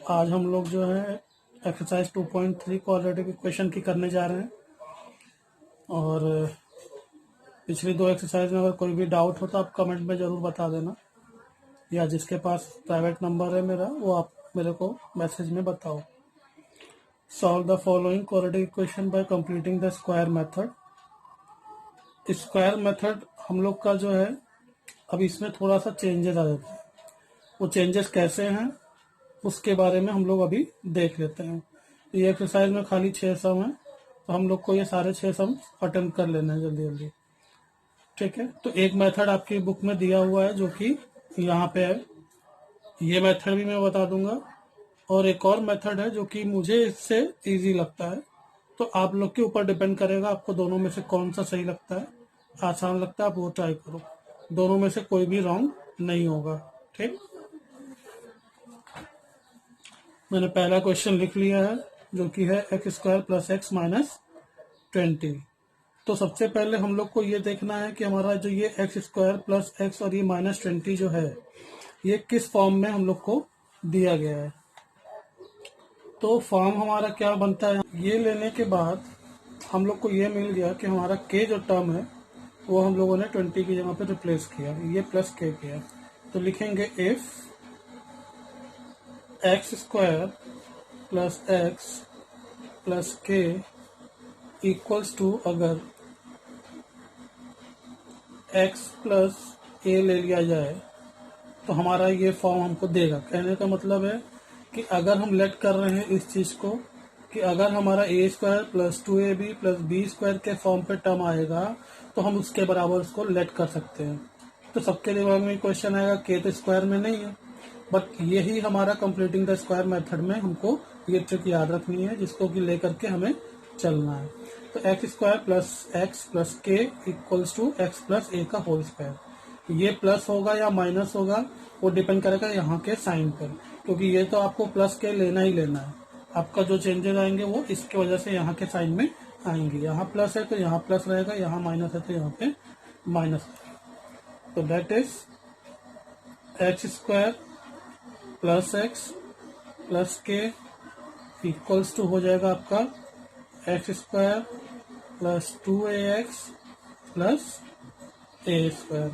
आज हम लोग जो है एक्सरसाइज 2.3 क्वाड्रेटिक इक्वेशन की करने जा रहे हैं। और पिछली दो एक्सरसाइज में अगर कोई भी डाउट हो तो आप कमेंट में ज़रूर बता देना, या जिसके पास प्राइवेट नंबर है मेरा वो आप मेरे को मैसेज में बताओ। Solve the following quadratic equation by completing the square method. Square method हम लोग का जो है अब इसमें थोड़ा सा चेंजेस आ जाते हैं। वो चेंजेस कैसे हैं उसके बारे में हम लोग अभी देख लेते हैं। ये एक्सरसाइज में खाली 6 सम है, तो हम लोग को ये सारे 6 सम अटेम्प्ट कर लेना है जल्दी जल्दी। ठीक है, तो एक मेथड आपकी बुक में दिया हुआ है जो कि यहाँ पे है, ये मेथड भी मैं बता दूंगा। और एक और मेथड है जो कि मुझे इससे इजी लगता है, तो आप लोग के ऊपर डिपेंड करेगा आपको दोनों में से कौन सा सही लगता है, आसान लगता है, आप वो ट्राई करो। दोनों में से कोई भी रॉन्ग नहीं होगा। ठीक, मैंने पहला क्वेश्चन लिख लिया है जो कि है x square plus x minus 20। तो सबसे पहले हम लोग को ये देखना है कि हमारा जो ये एक्स स्क्वायर प्लस एक्स और ये माइनस 20 जो है ये किस फॉर्म में हम लोग को दिया गया है। तो फॉर्म हमारा क्या बनता है, ये लेने के बाद हम लोग को ये मिल गया कि हमारा के जो टर्म है वो हम लोगों ने 20 की जगह पे रिप्लेस किया, ये प्लस के किया। तो लिखेंगे if x square plus x plus k equals to, अगर x प्लस ए ले लिया जाए तो हमारा ये फॉर्म हमको देगा। कहने का मतलब है कि अगर हम लेट कर रहे हैं इस चीज को कि अगर हमारा a square plus 2ab plus b square के फॉर्म पे टर्म आएगा तो हम उसके बराबर उसको लेट कर सकते हैं। तो सबके दिमाग में क्वेश्चन आएगा के तो स्क्वायर में नहीं है, बट यही हमारा कंप्लीटिंग द स्क्वायर मेथड में हमको ये ट्रिक याद रखनी है, जिसको कि लेकर के हमें चलना है। तो x square plus k equals to x plus ए का होल स्क्वायर। ये प्लस होगा या माइनस होगा वो डिपेंड करेगा यहाँ के साइन पर, क्योंकि ये तो आपको प्लस के लेना ही लेना है। आपका जो चेंजेस आएंगे वो इसकी वजह से यहाँ के साइन में आएंगे। यहाँ प्लस है तो यहाँ प्लस रहेगा, यहाँ माइनस है तो यहाँ पे माइनस रहेगा। तो that is x square plus x plus k equals to हो जाएगा आपका x square plus 2ax plus a square.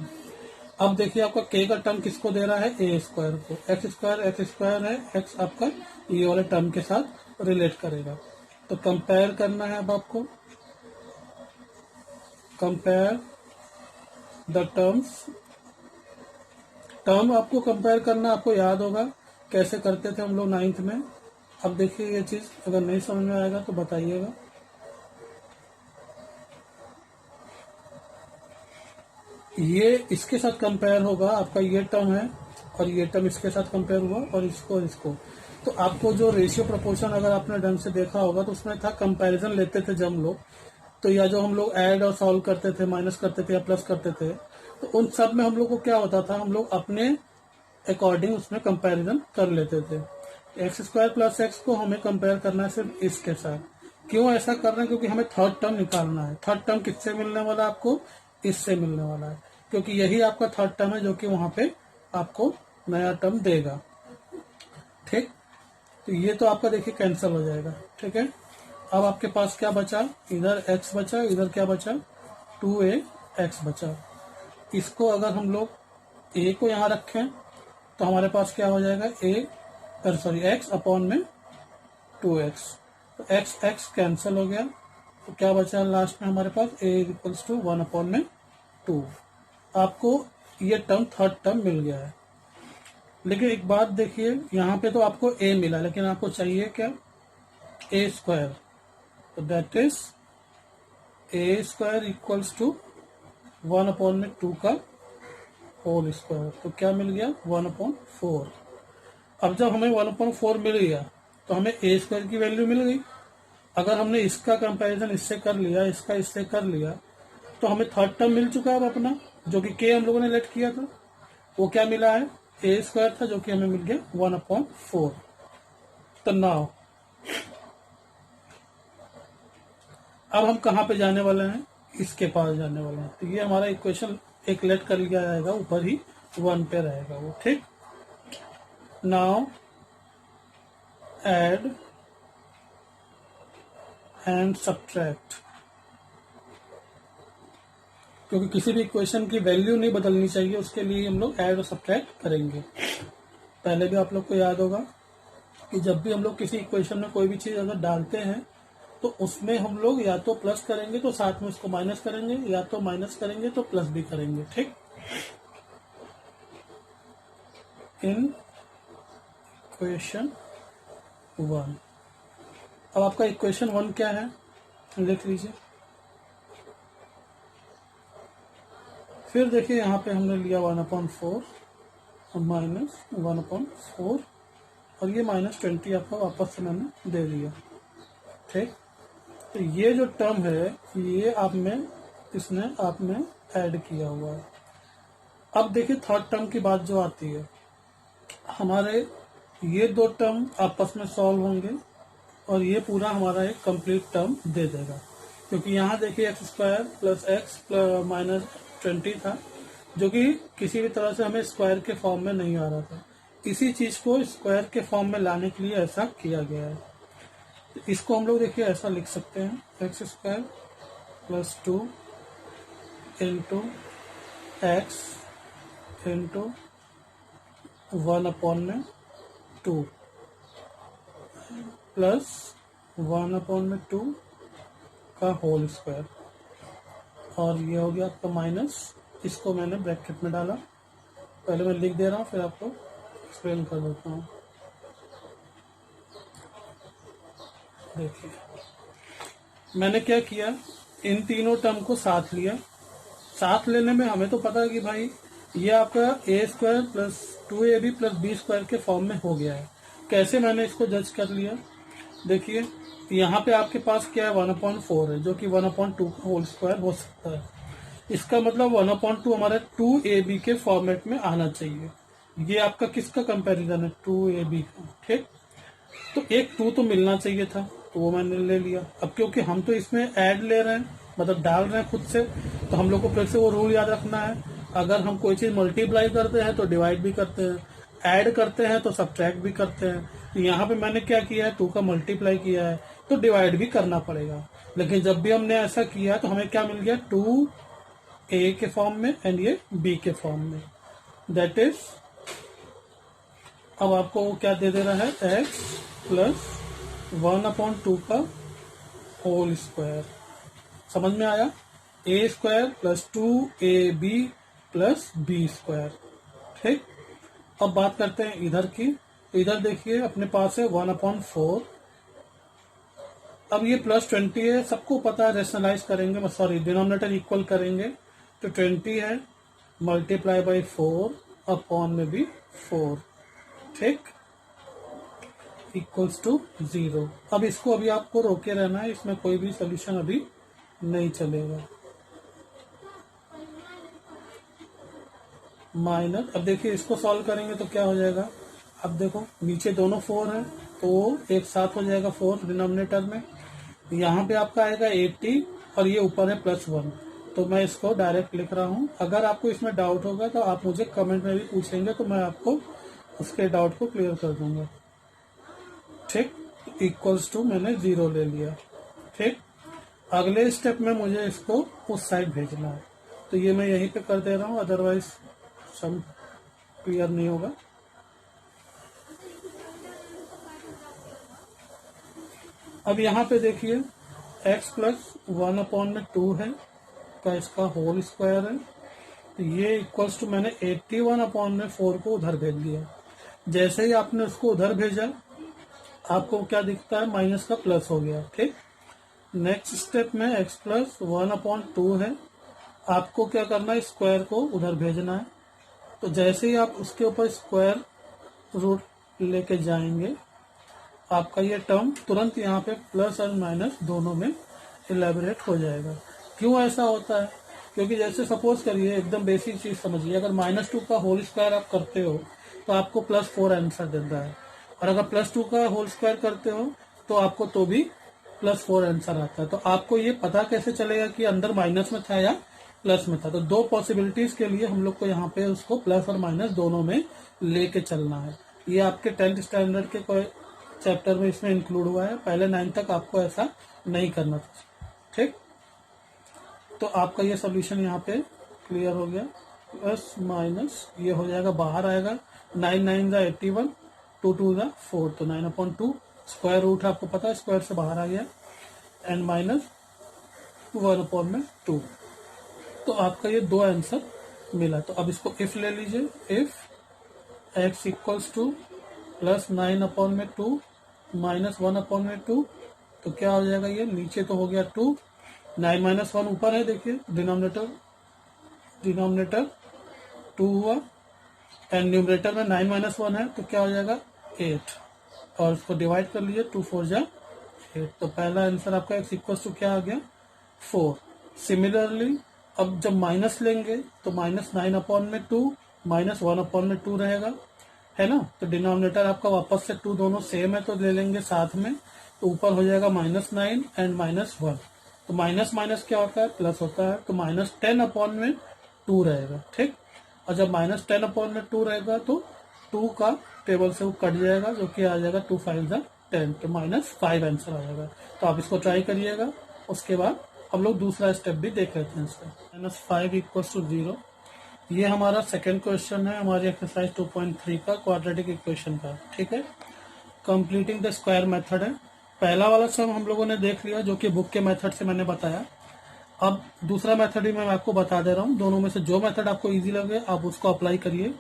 अब देखिए आपका के का टर्म किसको दे रहा है, ए स्क्वायर को। एक्स स्क्वायर है, एक्स आपका ये वाले टर्म के साथ रिलेट करेगा। तो कंपेयर करना है अब आपको, कंपेयर द टर्म्स। टर्म आपको कंपेयर करना आपको याद होगा कैसे करते थे हम लोग 9th में। अब देखिए ये चीज अगर नहीं समझ में आएगा तो बताइएगा। ये इसके साथ कंपेयर होगा, आपका ये टर्म है और ये टर्म इसके साथ कंपेयर हुआ और इसको। तो आपको जो रेशियो प्रोपोर्शन अगर आपने ढंग से देखा होगा तो उसमें था कंपैरिजन लेते थे जब हम लोग, तो या जो हम लोग ऐड और सॉल्व करते थे, माइनस करते थे या प्लस करते थे, तो उन सब में हम लोग को क्या होता था, हम लोग अपने अकॉर्डिंग उसमें कंपैरिजन कर लेते थे। एक्स स्क्वायर प्लस एक्स को हमें कंपेयर करना है सिर्फ इसके साथ। क्यों ऐसा कर रहे हैं, क्योंकि हमें थर्ड टर्म निकालना है। थर्ड टर्म किससे मिलने वाला है आपको, इससे मिलने वाला है, क्योंकि यही आपका थर्ड टर्म है जो कि वहां पे आपको नया टर्म देगा। ठीक, तो ये तो आपका देखिए कैंसिल हो जाएगा। ठीक है, अब आपके पास क्या बचा, इधर x बचा, इधर क्या बचा 2ax बचा। इसको अगर हम लोग a को यहाँ रखें तो हमारे पास क्या हो जाएगा x अपॉन में 2x। तो x कैंसिल हो गया, तो क्या बचा लास्ट में हमारे पास a इक्वल्स टू 1 अपॉन में 2। आपको ये टर्म थर्ड टर्म मिल गया है। लेकिन एक बात देखिए, यहाँ पे तो आपको a मिला, लेकिन आपको चाहिए क्या, a स्क्वायर। तो that is a square equals to 1 upon में 2 का होल स्क्वायर। तो क्या मिल गया 1/4। अब जब हमें 1/4 मिल गया तो हमें a स्क्वायर की वैल्यू मिल गई। अगर हमने इसका कंपैरिजन इससे कर लिया, इसका इससे कर लिया, तो हमें थर्ड टर्म मिल चुका है अब अपना, जो कि के हम लोगों ने लेट किया था। वो क्या मिला है, ए स्क्वायर था, जो कि हमें मिल गया 1/4। तो नाउ अब हम कहाँ पे जाने वाले हैं, इसके पास जाने वाले हैं। तो ये हमारा इक्वेशन एक लेट कर लिया जाएगा, ऊपर ही 1 पे रहेगा वो। ठीक, नाउ ऐड एंड सब्ट्रैक्ट, क्योंकि किसी भी इक्वेशन की वैल्यू नहीं बदलनी चाहिए, उसके लिए हम लोग ऐड और सब्ट्रैक्ट करेंगे। पहले भी आप लोग को याद होगा कि जब भी हम लोग किसी इक्वेशन में कोई भी चीज अगर डालते हैं तो उसमें हम लोग या तो प्लस करेंगे तो साथ में उसको माइनस करेंगे, या तो माइनस करेंगे तो प्लस भी करेंगे। ठीक, इन इक्वेशन 1। अब आपका इक्वेशन 1 क्या है, लिख लीजिए। फिर देखिए यहाँ पे हमने लिया 1/4 माइनस 1/4 और ये -20 आपका वापस से मैंने दे दिया। ठीक, तो ये जो टर्म है ये इसने आप में ऐड किया हुआ है। अब देखिए थर्ड टर्म की बात जो आती है, हमारे ये दो टर्म आपस में सॉल्व होंगे और ये पूरा हमारा एक कंप्लीट टर्म दे देगा, क्योंकि यहाँ देखिए x² + x -20 था, जो कि किसी भी तरह से हमें स्क्वायर के फॉर्म में नहीं आ रहा था। इसी चीज को स्क्वायर के फॉर्म में लाने के लिए ऐसा किया गया है। तो इसको हम लोग देखिए ऐसा लिख सकते हैं, x² + 2 × x × 1/2 प्लस 1/2 का होल स्क्वायर, और ये हो गया आपका माइनस, इसको मैंने ब्रैकेट में डाला। पहले मैं लिख दे रहा हूँ फिर आपको एक्सप्लेन कर देता हूँ। देखिए मैंने क्या किया, इन तीनों टर्म को साथ लिया। साथ लेने में हमें तो पता है कि भाई ये आपका a² + 2ab + b² के फॉर्म में हो गया है। कैसे मैंने इसको जज कर लिया, देखिए यहाँ पे आपके पास क्या है 1/4 है, जो कि 1/2 का होल स्क्वायर हो सकता है। इसका मतलब 1/2 हमारे 2ab के फॉर्मेट में आना चाहिए। ये आपका किसका कंपैरिजन है, 2ab का। ठीक, तो एक 2 तो मिलना चाहिए था, तो वो मैंने ले लिया। अब क्योंकि हम तो इसमें ऐड ले रहे हैं, मतलब डाल रहे हैं खुद से, तो हम लोग को फिर से वो रूल याद रखना है, अगर हम कोई चीज मल्टीप्लाई करते हैं तो डिवाइड भी करते हैं, ऐड करते हैं तो सब्ट्रैक्ट भी करते हैं। तो यहाँ पे मैंने क्या किया है, 2 का मल्टीप्लाई किया है तो डिवाइड भी करना पड़ेगा। लेकिन जब भी हमने ऐसा किया तो हमें क्या मिल गया, 2a के फॉर्म में एंड ये b के फॉर्म में। दैट इज, अब आपको क्या दे रहा है, x + 1/2 का होल स्क्वायर। समझ में आया, a² + 2ab + b²। ठीक, अब बात करते हैं इधर की। इधर देखिए अपने पास है 1/4। अब ये +20 है, सबको पता है, रेशनलाइज करेंगे, सॉरी डिनोमिनेटर इक्वल करेंगे तो 20 है, मल्टीप्लाई बाई 4 अपॉन में भी 4। ठीक, इक्वल्स टू 0। अब इसको अभी आपको रोके रहना है, इसमें कोई भी सोल्यूशन अभी नहीं चलेगा। माइनस, अब देखिए इसको सॉल्व करेंगे तो क्या हो जाएगा, अब देखो नीचे दोनों 4 हैं तो एक साथ हो जाएगा 4 डिनोमिनेटर में। यहाँ पे आपका आएगा 80 और ये ऊपर है +1, तो मैं इसको डायरेक्ट लिख रहा हूँ। अगर आपको इसमें डाउट होगा तो आप मुझे कमेंट में भी पूछेंगे, तो मैं आपको उसके डाउट को क्लियर कर दूंगा। ठीक, इक्वल्स टू मैंने 0 ले लिया। ठीक, अगले स्टेप में मुझे इसको उस साइड भेजना है, तो ये मैं यहीं पे कर दे रहा हूँ, अदरवाइज सम क्लियर नहीं होगा। अब यहाँ पे देखिए x + 1/2 है का इसका होल स्क्वायर है, तो ये इक्वल्स टू मैंने 81/4 को उधर भेज दिया। जैसे ही आपने उसको उधर भेजा आपको क्या दिखता है, माइनस का प्लस हो गया। ठीक, नेक्स्ट स्टेप में x + 1/2 है, आपको क्या करना है, स्क्वायर को उधर भेजना है। तो जैसे ही आप उसके ऊपर स्क्वायर रूट लेके जाएंगे, आपका ये टर्म तुरंत यहाँ पे प्लस और माइनस दोनों में इलेबोरेट हो जाएगा। क्यों ऐसा होता है, क्योंकि जैसे सपोज करिए, एकदम बेसिक चीज समझिए, अगर -2 का होल स्क्वायर आप करते हो तो आपको +4 आंसर देता है, और अगर +2 का होल स्क्वायर करते हो तो आपको तो भी +4 आंसर आता है। तो आपको ये पता कैसे चलेगा कि अंदर माइनस में था या प्लस में था। तो दो पॉसिबिलिटीज के लिए हम लोग को यहाँ पे उसको प्लस और माइनस दोनों में लेके चलना है। ये आपके 10th स्टैंडर्ड के चैप्टर में इसमें इंक्लूड हुआ है, पहले 9 तक आपको ऐसा नहीं करना था। ठीक, तो आपका ये सोल्यूशन यहाँ पे क्लियर हो गया। प्लस माइनस ये हो जाएगा, बाहर आएगा 9 9 ज़ा 81, 2 2 ज़ा 4, तो 9/2 स्क्वायर रूट है, आपको पता है स्क्वायर से बाहर आ गया, एंड माइनस 1/2। तो आपका ये दो आंसर मिला। तो अब इसको इफ ले लीजिए, if x equals two plus 9/2 minus 1/2, तो क्या हो जाएगा, ये नीचे तो हो गया 2, 9 माइनस 1 ऊपर है, देखिए डिनोमिनेटर 2 हुआ, एंड न्यूमरेटर में 9 माइनस 1 है, तो क्या हो जाएगा 8, और इसको डिवाइड कर लीजिए, 2 4 जा 8। तो पहला आंसर आपका x इक्वल्स टू क्या आ गया 4। सिमिलरली अब जब माइनस लेंगे तो माइनस 9/2 माइनस 1/2 रहेगा, है ना। तो डिनोमिनेटर आपका वापस से 2 दोनों सेम है, तो ले लेंगे साथ में, तो ऊपर हो जाएगा -9 एंड -1। तो माइनस माइनस क्या होता है, प्लस होता है, तो -10/2 रहेगा। ठीक, और जब -10/2 रहेगा तो 2 का टेबल से वो कट जाएगा, जो कि आ जाएगा 2 5 ज़ा 10, तो -5 आंसर आ जाएगा। तो आप इसको ट्राई करिएगा। उसके बाद हम लोग दूसरा स्टेप भी देख लेते हैं इसका। -5 इक्वल्स टू 0, ये हमारा सेकेंड क्वेश्चन है हमारी एक्सरसाइज 2.3 का, क्वाड्रेटिक इक्वेशन का। ठीक है, कंप्लीटिंग द स्क्वायर मेथड है। पहला वाला सब हम लोगों ने देख लिया, जो कि बुक के मेथड से मैंने बताया। अब दूसरा मेथड भी मैं आपको बता दे रहा हूँ, दोनों में से जो मेथड आपको इजी लगे आप उसको अप्लाई करिए,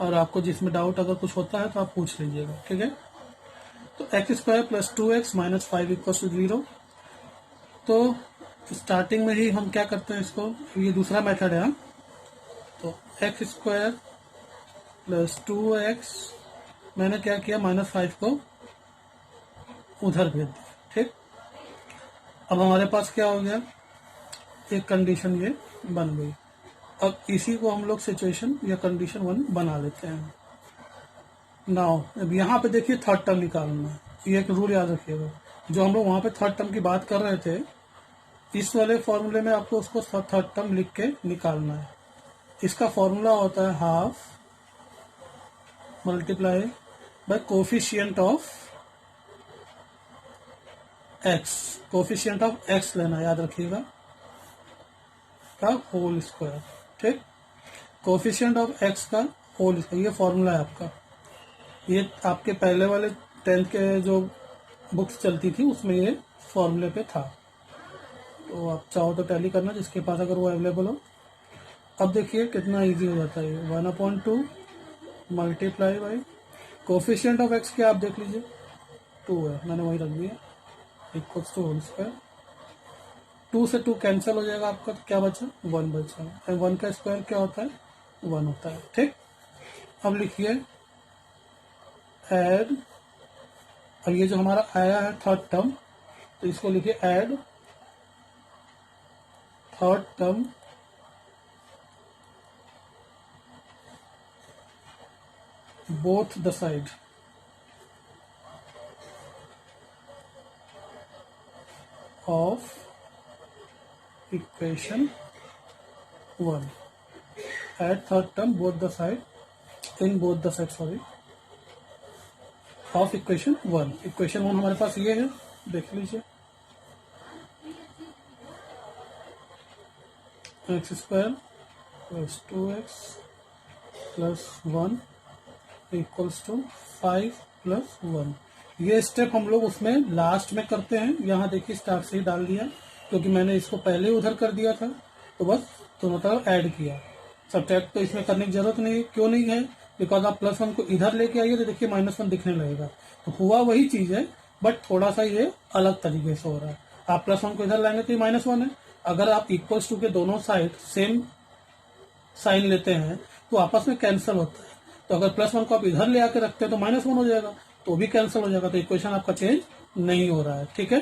और आपको जिसमें डाउट अगर कुछ होता है तो आप पूछ लीजिएगा। ठीक है, तो x² plus 2x minus 5 equals to 0। तो स्टार्टिंग में ही हम क्या करते हैं इसको, ये दूसरा मेथड है। तो x² प्लस 2x, मैंने क्या किया, -5 को उधर भेज दिया। ठीक, अब हमारे पास क्या हो गया, एक कंडीशन ये बन गई। अब इसी को हम लोग सिचुएशन या कंडीशन 1 बना लेते हैं। नाउ अब यहाँ पे देखिए थर्ड टर्म निकालना है, ये एक रूल याद रखिएगा। जो हम लोग वहां पे थर्ड टर्म की बात कर रहे थे, इस वाले फॉर्मूले में आपको उसको थर्ड टर्म लिख के निकालना है। इसका फॉर्मूला होता है half multiply by coefficient of x, coefficient of x लेना, याद रखिएगा, का होल स्क्वायर। ठीक, कोफिशिएंट ऑफ एक्स का होल स्क्वायर, ये फॉर्मूला है आपका। ये आपके पहले वाले 10th के जो बुक्स चलती थी उसमें ये फॉर्मूले पे था। तो आप चाहो तो टैली करना, जिसके पास अगर वो अवेलेबल हो। अब देखिए कितना इजी हो जाता है, 1/2 multiply by coefficient of x क्या आप देख लीजिए 2 है, मैंने वही रख दिया, इक्वल्स टू होल स्क्वायर। 2 से 2 कैंसिल हो जाएगा आपका, तो क्या बचा 1 बचा, एंड 1 का स्क्वायर क्या होता है 1 होता है। ठीक, अब लिखिए ऐड, अब ये जो हमारा आया है थर्ड टर्म, तो इसको लिखिए add third term both the side of equation 1, add third term both the side in both the side of equation 1। Equation 1 हमारे पास ये है, देख लीजिए, x² plus 2x plus 1 equals to 5 plus 1। ये स्टेप हम लोग उसमें लास्ट में करते हैं। यहाँ देखिए स्टार्ट से ही डाल दिया, क्योंकि मैंने इसको पहले उधर कर दिया था, तो बस दोनों तरफ ऐड किया। सब्ट्रैक्ट तो इसमें करने की जरूरत नहीं है, क्यों नहीं है, बिकॉज आप +1 को इधर लेके आइए तो देखिए -1 दिखने लगेगा। तो हुआ वही चीज है, बट थोड़ा सा ये अलग तरीके से हो रहा है। आप +1 को इधर लाएंगे तो ये -1 है। अगर आप इक्वल्स टू के दोनों साइड सेम साइन लेते हैं तो आपस में कैंसिल होता है। तो अगर +1 को आप इधर ले आके रखते हैं तो -1 हो जाएगा, तो भी कैंसिल हो जाएगा, तो इक्वेशन आपका चेंज नहीं हो रहा है। ठीक है,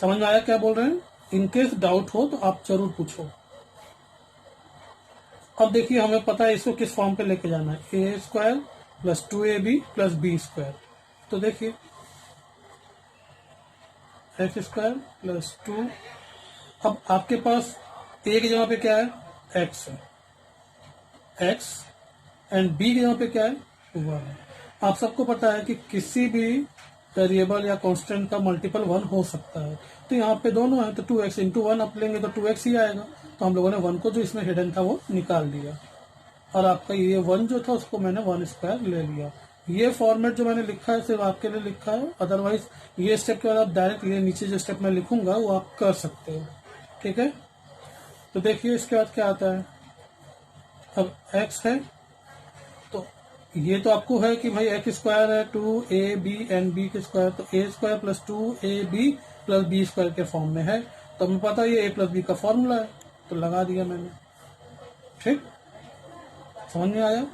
समझ में आया क्या बोल रहे हैं। इनकेस डाउट हो तो आप जरूर पूछो। अब देखिए हमें पता है इसको किस फॉर्म पे लेके जाना है, a² plus 2ab plus b²। तो देखिए x² प्लस 2, अब आपके पास a की जगह पे क्या है x है, x, एंड b की जगह पे क्या है 1 है। आप सबको पता है कि किसी भी वेरिएबल या कांस्टेंट का मल्टीपल 1 हो सकता है। तो यहाँ पे दोनों है, तो 2x इंटू 1 आप लेंगे तो 2x ही आएगा। तो हम लोगों ने 1 को जो इसमें हिडन था वो निकाल दिया, और आपका ये 1 जो था उसको मैंने 1 स्क्वायर ले लिया। ये फॉर्मेट जो मैंने लिखा है सिर्फ आपके लिए लिखा है, अदरवाइज ये स्टेप के बाद आप डायरेक्ट ये नीचे जो स्टेप मैं लिखूंगा वो आप कर सकते हो। ठीक है, तो देखिए इसके बाद क्या आता है। अब x है, तो ये तो आपको है कि भाई x स्क्वायर है 2ab एंड b के स्क्वायर, तो a square plus 2ab plus b square के फॉर्म में है। तो हमें पता है ये a प्लस बी का फॉर्मूला है, तो लगा दिया मैंने। ठीक, समझ में आया?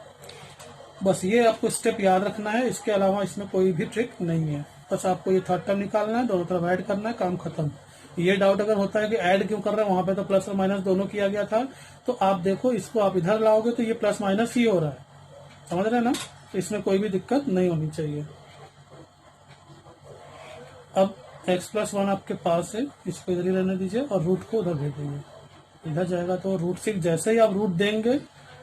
बस ये आपको स्टेप याद रखना है, इसके अलावा इसमें कोई भी ट्रिक नहीं है। बस आपको ये थर्ड टर्म निकालना है, दोनों तरफ ऐड करना है, काम खत्म। ये डाउट अगर होता है कि ऐड क्यों कर रहे हैं, वहां पे तो प्लस और माइनस दोनों किया गया था, तो आप देखो इसको आप इधर लाओगे तो ये प्लस माइनस ही हो रहा है, समझ रहे हैं ना? तो इसमें कोई भी दिक्कत नहीं होनी चाहिए। अब x प्लस 1 आपके पास है, इसको इधर ही रहने दीजिए और रूट को उधर भेज दीजिए। इधर जाएगा तो रूट 6, जैसे ही आप रूट देंगे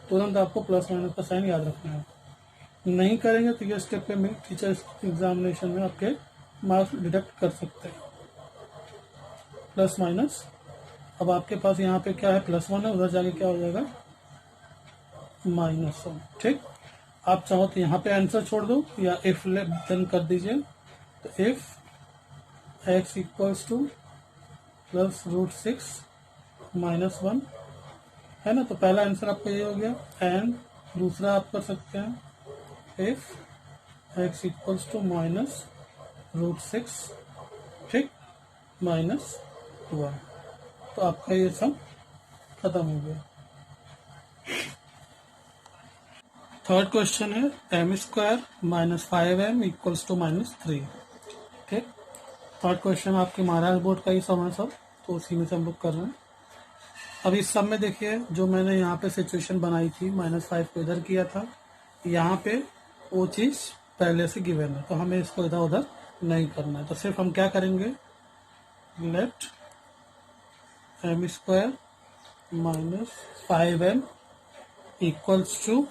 तुरंत आपको प्लस माइनस का साइन याद रखना है। नहीं करेंगे तो ये स्टेप पे में टीचर एग्जामिनेशन में आपके मार्क्स डिडक्ट कर सकते हैं। प्लस माइनस, अब आपके पास यहाँ पे क्या है, +1 है, उधर जाके क्या हो जाएगा -1। ठीक, आप चाहो तो यहाँ पे आंसर छोड़ दो या इफ देन कर दीजिए। तो if x equals two plus √6 -1 है ना, तो पहला आंसर आपका ये हो गया। एंड दूसरा आप कर सकते हैं इफ x इक्वल्स टू -√6, ठीक, -1, तो आपका ये सब खत्म हो गया। थर्ड क्वेश्चन है m square -5m equals to -3। ठीक, थर्ड क्वेश्चन आपके महाराष्ट्र बोर्ड का ही सम है सब, तो उसी में से हम लोग कर रहे हैं। अब इस सब में देखिए जो मैंने यहाँ पे सिचुएशन बनाई थी, -5 को इधर किया था, यहाँ पे वो चीज पहले से गिवन है, तो हमें इसको इधर उधर नहीं करना है। तो सिर्फ हम क्या करेंगे, let m square -5m equals to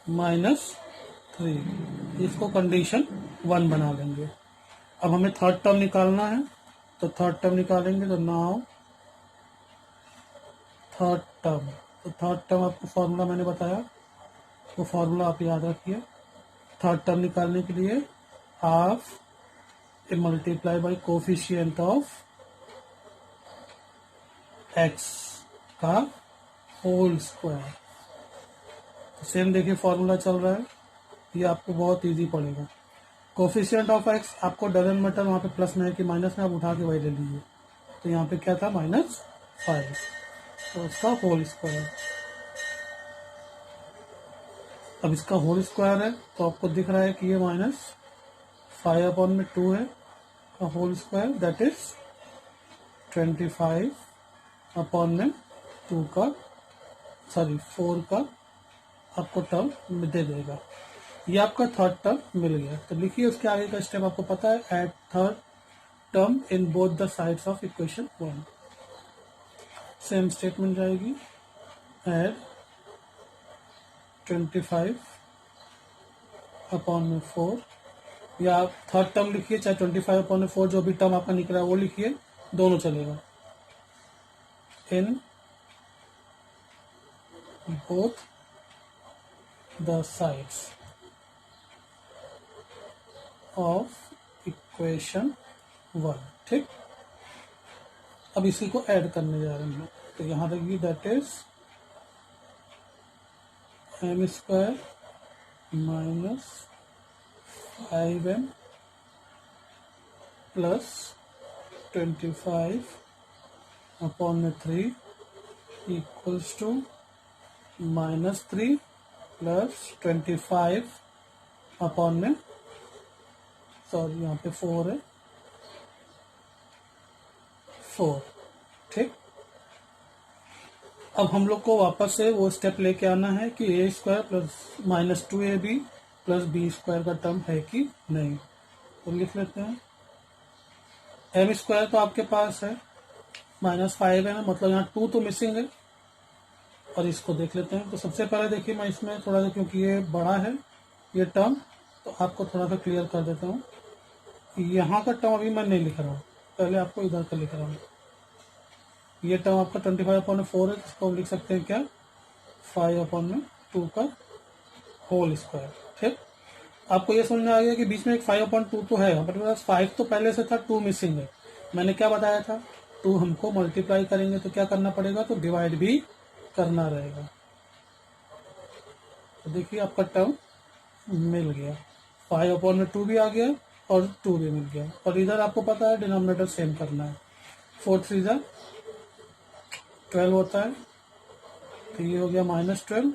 -3, इसको कंडीशन 1 बना लेंगे। अब हमें थर्ड टर्म निकालना है, तो थर्ड टर्म निकालेंगे। तो नाउ थर्ड टर्म, तो थर्ड टर्म आपको फॉर्मूला मैंने बताया, वो फॉर्मूला आप याद रखिए। थर्ड टर्म निकालने के लिए आप multiply by coefficient of x का होल स्क्वायर। सेम देखिए फॉर्मूला चल रहा है, ये आपको बहुत इजी पड़ेगा। कोफिशिएंट ऑफ x आपको डजंट मैटर, वहां पे प्लस में है कि माइनस में, आप उठा के वही ले लीजिए। तो यहाँ पे क्या था, -5, तो उसका होल स्क्वायर। अब इसका होल स्क्वायर है तो आपको दिख रहा है कि ये -5/2 है का होल स्क्वायर, दैट इज 25/2 का, सॉरी 4 का आपको टर्म दे देगा। ये आपका थर्ड टर्म मिल गया। तो लिखिए उसके आगे का स्टेप आपको पता है, add third term in both the sides of equation 1। Same statement जाएगी, एड 25/4, या आप थर्ड टर्म लिखिए, चाहे 25/4 जो भी टर्म आपका निकला है वो लिखिए, दोनों चलेगा। इन both the sides of equation 1। ठीक, अब इसी को ऐड करने जा रहे हैं हम लोग। तो यहां रहेगी that is m square -5m plus 25/3 equals to -3 plus 25/, sorry यहाँ पे 4 है, 4। ठीक, अब हम लोग को वापस से वो स्टेप लेके आना है कि a square plus -2ab plus b square का टर्म है कि नहीं। तो लिख लेते हैं, m स्क्वायर तो आपके पास है, -5 है ना, मतलब यहाँ 2 तो मिसिंग है। और इसको देख लेते हैं। तो सबसे पहले देखिए मैं इसमें थोड़ा सा, क्योंकि ये बड़ा है ये टर्म, तो आपको थोड़ा सा क्लियर कर देता हूँ। यहाँ का टर्म अभी मैं नहीं लिख रहा हूँ, पहले आपको इधर का लिख रहा हूँ। ये टर्म आपका 25/4 है, इसको हम लिख सकते हैं क्या, 5/2 का होल स्क्वायर। ठीक, आपको ये समझ में आ गया कि बीच में एक 5/2 तो है, बट मेरे पास 5 तो पहले से था, 2 मिसिंग है। मैंने क्या बताया था, 2 हमको मल्टीप्लाई करेंगे तो क्या करना पड़ेगा, तो डिवाइड भी करना रहेगा। तो देखिए आपका टर्म मिल गया, 5/2 भी आ गया और 2 भी मिल गया। और इधर आपको पता है डिनोमिनेटर सेम करना है, 4 3 12 होता है, तो ये हो गया -12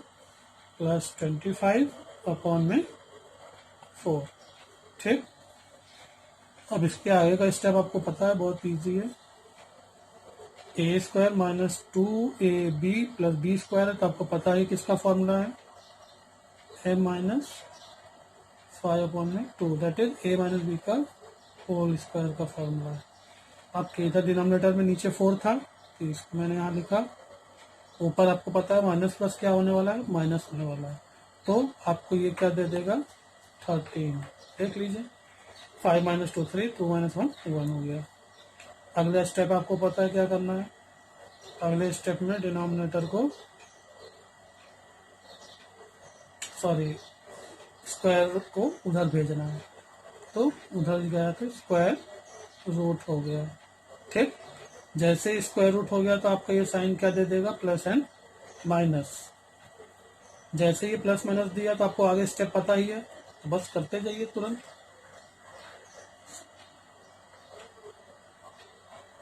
प्लस 25/4। ठीक, अब इसके आगे का स्टेप आपको पता है, बहुत इजी है। a² - 2ab + b² है, तो आपको पता है किसका फॉर्मूला है, a - 5/2, that is a - b का होल स्क्वायर का फॉर्मूला है। आपके इधर डिनोमिनेटर में नीचे 4 था, तो इसको मैंने यहाँ लिखा। ऊपर आपको पता है माइनस प्लस क्या होने वाला है, माइनस होने वाला है, तो आपको ये क्या दे देगा, 13। देख लीजिए, 5 - 2 3, 2 - 1 1 हो गया। अगला स्टेप आपको पता है क्या करना है, अगले स्टेप में डिनोमिनेटर को, सॉरी, स्क्वायर को उधर भेजना है, तो उधर गया तो स्क्वायर रूट हो गया। ठीक, जैसे स्क्वायर रूट हो गया तो आपका ये साइन क्या दे देगा, प्लस एंड माइनस। जैसे ये प्लस माइनस दिया तो आपको आगे स्टेप पता ही है, तो बस करते जाइए तुरंत।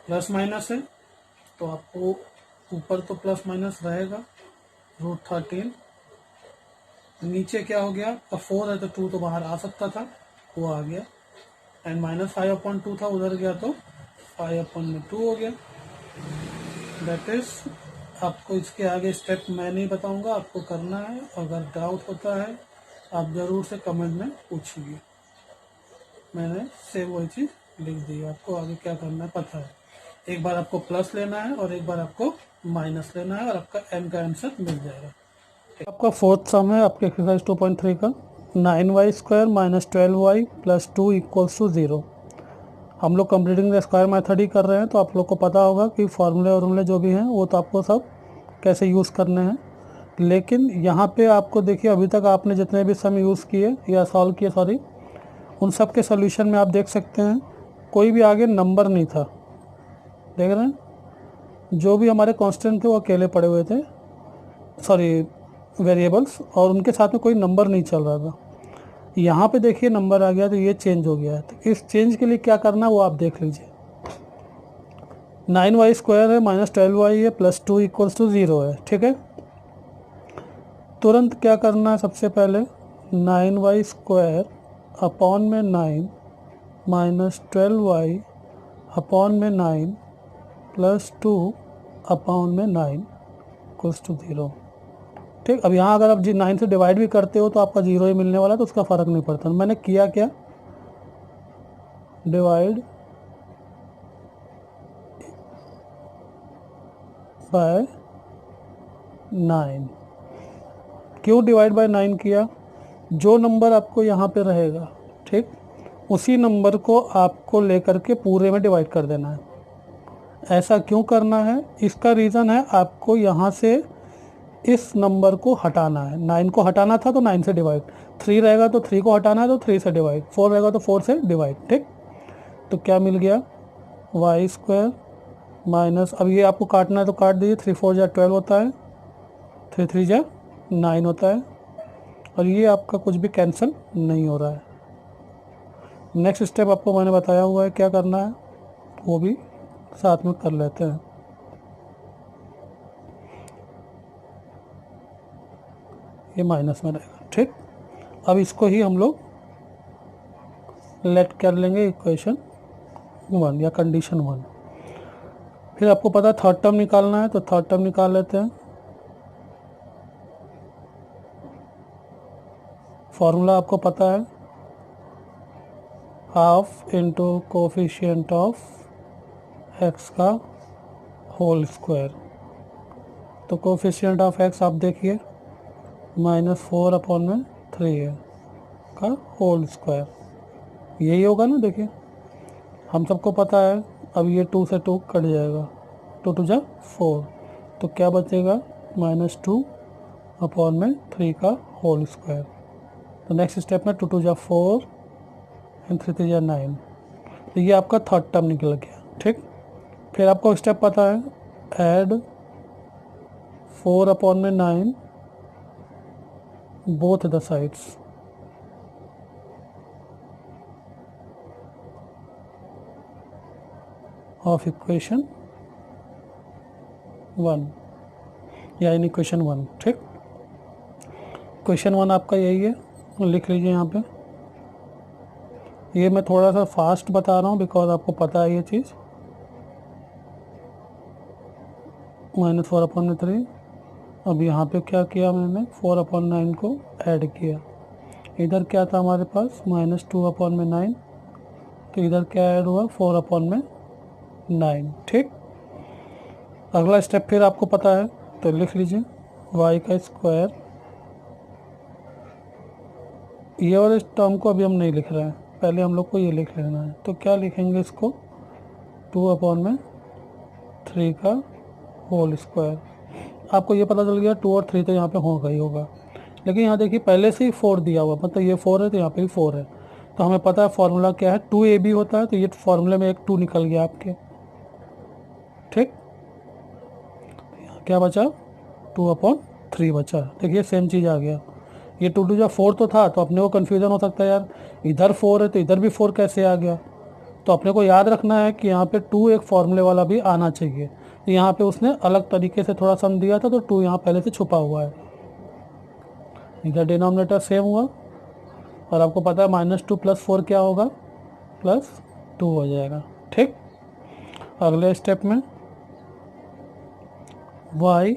प्लस माइनस है तो आपको ऊपर तो प्लस माइनस रहेगा, √13। नीचे क्या हो गया, अब 4 है तो 2 तो बाहर आ सकता था, वो आ गया। एंड -5/2 था, उधर गया तो 5/2 हो गया। दैट इज, आपको इसके आगे स्टेप मैं नहीं बताऊंगा, आपको करना है। अगर डाउट होता है आप ज़रूर से कमेंट में पूछिए, मैंने सेम वही चीज़ लिख दी, आपको आगे क्या करना है पता है। एक बार आपको प्लस लेना है और एक बार आपको माइनस लेना है, और आपका एम का आंसर मिल जाएगा। आपका फोर्थ सम है आपके एक्सरसाइज 2.3 का, 9y² - 12y + 2 = 0। हम लोग कंप्लीटिंग द स्क्वायर मेथड ही कर रहे हैं, तो आप लोग को पता होगा कि फॉर्मूले और जो भी हैं वो तो आपको सब कैसे यूज़ करने हैं। लेकिन यहाँ पे आपको देखिए, अभी तक आपने जितने भी सम यूज़ किए या सॉल्व किए, सॉरी, उन सब के सोल्यूशन में आप देख सकते हैं कोई भी आगे नंबर नहीं था। देख रहे हैं, जो भी हमारे कांस्टेंट थे वो अकेले पड़े हुए थे, सॉरी वेरिएबल्स, और उनके साथ में कोई नंबर नहीं चल रहा था। यहाँ पे देखिए नंबर आ गया, तो ये चेंज हो गया है। तो इस चेंज के लिए क्या करना है वो आप देख लीजिए। 9y² है, -12y है, +2 = 0 है। ठीक है, तुरंत क्या करना है, सबसे पहले 9y² अपॉन में 9 -12y अपॉन में 9 +2 अपॉन में 9 = 0। ठीक, अब यहाँ अगर आप 9 से डिवाइड भी करते हो तो आपका 0 ही मिलने वाला है, तो उसका फ़र्क नहीं पड़ता। मैंने किया क्या, डिवाइड बाय 9। क्यों डिवाइड बाय 9 किया, जो नंबर आपको यहाँ पे रहेगा, ठीक, उसी नंबर को आपको लेकर के पूरे में डिवाइड कर देना है। ऐसा क्यों करना है, इसका रीज़न है, आपको यहाँ से इस नंबर को हटाना है। 9 को हटाना था तो 9 से डिवाइड, 3 रहेगा तो 3 को हटाना है तो 3 से डिवाइड, 4 रहेगा तो 4 से डिवाइड। ठीक, तो क्या मिल गया, y² माइनस, अब ये आपको काटना है तो काट दीजिए, 3 4 = 12 होता है, 3 3 = 9 होता है, और ये आपका कुछ भी कैंसिल नहीं हो रहा है। नेक्स्ट स्टेप आपको मैंने बताया हुआ है क्या करना है, वो भी साथ में कर लेते हैं। ये माइनस में रहेगा। ठीक, अब इसको ही हम लोग लेट कर लेंगे इक्वेशन 1 या कंडीशन 1। फिर आपको पता है थर्ड टर्म निकालना है, तो थर्ड टर्म निकाल लेते हैं। फॉर्मूला आपको पता है, half into coefficient of x का होल स्क्वायर। तो कोफिशिएंट ऑफ एक्स आप देखिए, -4/3 है का होल स्क्वायर, यही होगा ना। देखिए हम सबको पता है। अब ये 2 से 2 कट जाएगा, 2 2 जा 4, तो क्या बचेगा -2 अपॉन में 3 का होल स्क्वायर। तो नेक्स्ट स्टेप में 2 2 जा 4 एंड 3 3 जा 9। तो ये आपका थर्ड टर्म निकल गया। ठीक, फिर आपको स्टेप पता है, ऐड 4 अपॉन में 9 both the sides. Of equation 1 या इन इक्वेशन 1। ठीक, क्वेश्चन 1 आपका यही है, लिख लीजिए यहाँ पे। ये मैं थोड़ा सा फास्ट बता रहा हूँ बिकॉज आपको पता है ये चीज़। -4 अपॉन में 3। अब यहाँ पे क्या किया मैंने, 4 अपॉन 9 को ऐड किया। इधर क्या था हमारे पास, -2 अपॉन में 9, तो इधर क्या ऐड हुआ, 4 अपॉन में 9। ठीक, अगला स्टेप फिर आपको पता है, तो लिख लीजिए y का स्क्वायर। ये वाले टर्म को अभी हम नहीं लिख रहे हैं, पहले हम लोग को ये लिख लेना है। तो क्या लिखेंगे इसको, 2 अपॉन में 3 का होल स्क्वायर। आपको ये पता चल गया 2 और 3 तो यहाँ पे होगा ही होगा, लेकिन यहाँ देखिए पहले से ही 4 दिया हुआ, मतलब ये 4 है तो यहाँ पे भी 4 है। तो हमें पता है फॉर्मूला क्या है, 2ab होता है, तो ये फॉर्मूले में एक 2 निकल गया आपके। ठीक, क्या बचा, 2 अपॉन 3 बचा। देखिए सेम चीज़ आ गया। ये 2 2 जा 4 तो था, तो अपने को कन्फ्यूज़न हो सकता है यार इधर 4 है तो इधर भी 4 कैसे आ गया। तो अपने को याद रखना है कि यहाँ पे 2 एक फॉर्मूले वाला भी आना चाहिए। तो यहाँ पे उसने अलग तरीके से थोड़ा सम दिया था, तो 2 यहाँ पहले से छुपा हुआ है। इधर डिनोमिनेटर सेम हुआ, और आपको पता है -2 + 4 क्या होगा, +2 हो जाएगा। ठीक, अगले स्टेप में y,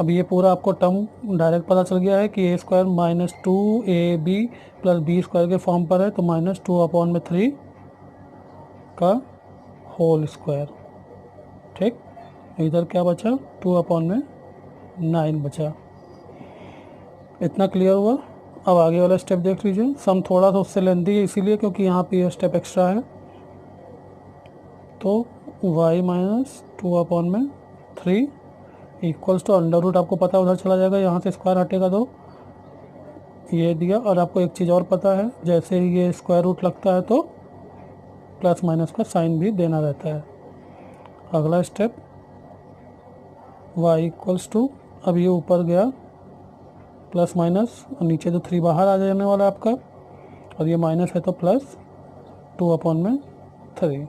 अब ये पूरा आपको टर्म डायरेक्ट पता चल गया है कि a square -2ab + b square के फॉर्म पर है, तो -2 अपॉन में 3 का होल स्क्वायर। ठीक, इधर क्या बचा, 2 अपॉन में 9 बचा। इतना क्लियर हुआ। अब आगे वाला स्टेप देख लीजिए। सम थोड़ा सा उससे लेंदी है इसीलिए क्योंकि यहाँ पे ये स्टेप एक्स्ट्रा है। तो y -2 अपॉन में 3 इक्वल्स टू अंडर रूट, आपको पता है उधर चला जाएगा, यहाँ से स्क्वायर हटेगा तो ये दिया। और आपको एक चीज़ और पता है, जैसे ही ये स्क्वायर रूट लगता है तो प्लस माइनस का साइन भी देना रहता है। अगला स्टेप y इक्वल्स टू, अब ये ऊपर गया प्लस माइनस, और नीचे तो 3 बाहर आ जाने वाला है आपका, और ये माइनस है तो +2 अपॉन में 3।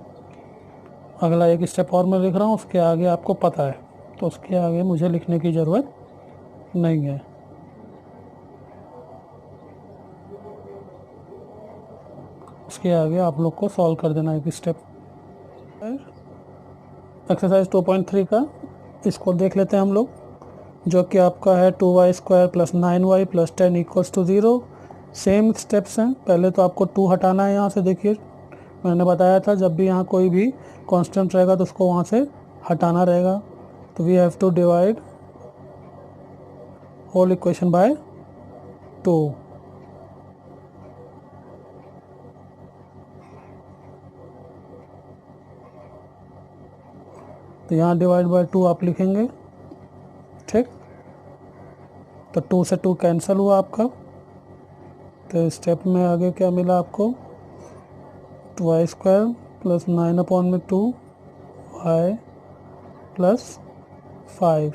अगला एक स्टेप और मैं लिख रहा हूँ, उसके आगे आपको पता है, तो उसके आगे मुझे लिखने की ज़रूरत नहीं है। उसके आगे आप लोग को सॉल्व कर देना एक स्टेप। एक्सरसाइज 2.3 का इसको देख लेते हैं हम लोग, जो कि आपका है 2y² + 9y + 10 = 0। सेम स्टेप्स हैं। पहले तो आपको 2 हटाना है यहाँ से। देखिए मैंने बताया था जब भी यहाँ कोई भी कांस्टेंट रहेगा तो उसको वहाँ से हटाना रहेगा। तो we have to divide whole equation by 2। तो यहाँ डिवाइड बाय 2 आप लिखेंगे। ठीक, तो 2 से 2 कैंसिल हुआ आपका। तो स्टेप में आगे क्या मिला आपको, 2y² + 9 अपॉन में 2 y + 5।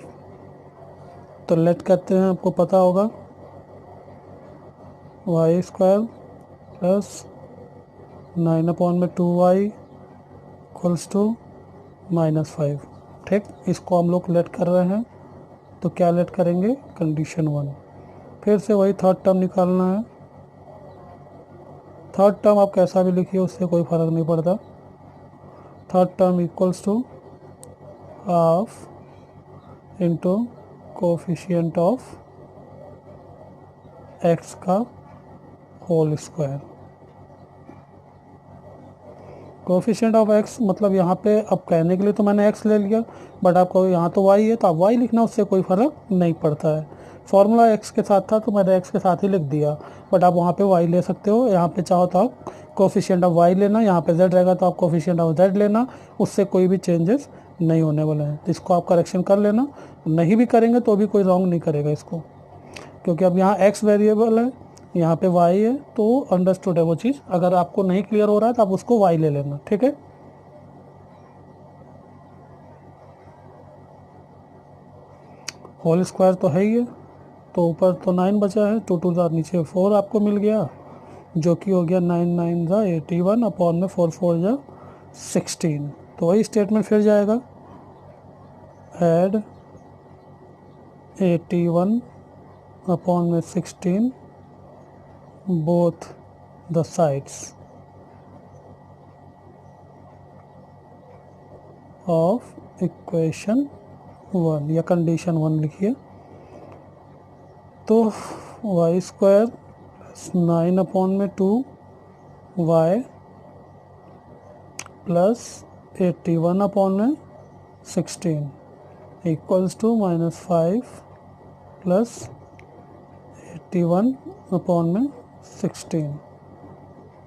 तो लेट करते हैं, आपको पता होगा y² + 9 अपॉन में 2y = -5। ठीक, इसको हम लोग लेट कर रहे हैं। तो क्या लेट करेंगे, कंडीशन 1। फिर से वही थर्ड टर्म निकालना है। थर्ड टर्म आप कैसा भी लिखिए उससे कोई फ़र्क नहीं पड़ता। Third term equals to half into coefficient of x का whole square. Coefficient of x मतलब यहाँ पे अब कहने के लिए तो मैंने x ले लिया, बट आपको यहाँ तो y है तो आप y लिखना, उससे कोई फ़र्क नहीं पड़ता है। फॉर्मूला एक्स के साथ था तो मैंने एक्स के साथ ही लिख दिया, बट आप वहाँ पे वाई ले सकते हो। यहाँ पे चाहो तो आप कोफिशिएंट ऑफ वाई लेना, यहाँ पे जेड रहेगा तो आप कोफिशिएंट ऑफ जेड लेना, उससे कोई भी चेंजेस नहीं होने वाले हैं। तो इसको आप करेक्शन कर लेना, नहीं भी करेंगे तो भी कोई रॉन्ग नहीं करेगा इसको, क्योंकि अब यहाँ एक्स वेरिएबल है, यहाँ पे वाई है, तो अंडरस्टूड है वो चीज़। अगर आपको नहीं क्लियर हो रहा है तो आप उसको वाई ले लेना, ठीक है। होल स्क्वायर तो है ही है, तो ऊपर तो 9 बचा है, 2 टू ज़ा नीचे 4 आपको मिल गया, जो कि हो गया 9 9 ज़ा 81 अपॉन में 4 4 ज़ा 16। तो वही स्टेटमेंट फिर जाएगा, ऐड 81 अपॉन में 16 both the sides of equation 1 या कंडीशन 1 लिखिए। तो वाई स्क्वायर प्लस 9 अपॉन में 2 वाई प्लस 81 अपॉन में 16 इक्वल्स टू -5 प्लस 81 अपॉन में 16।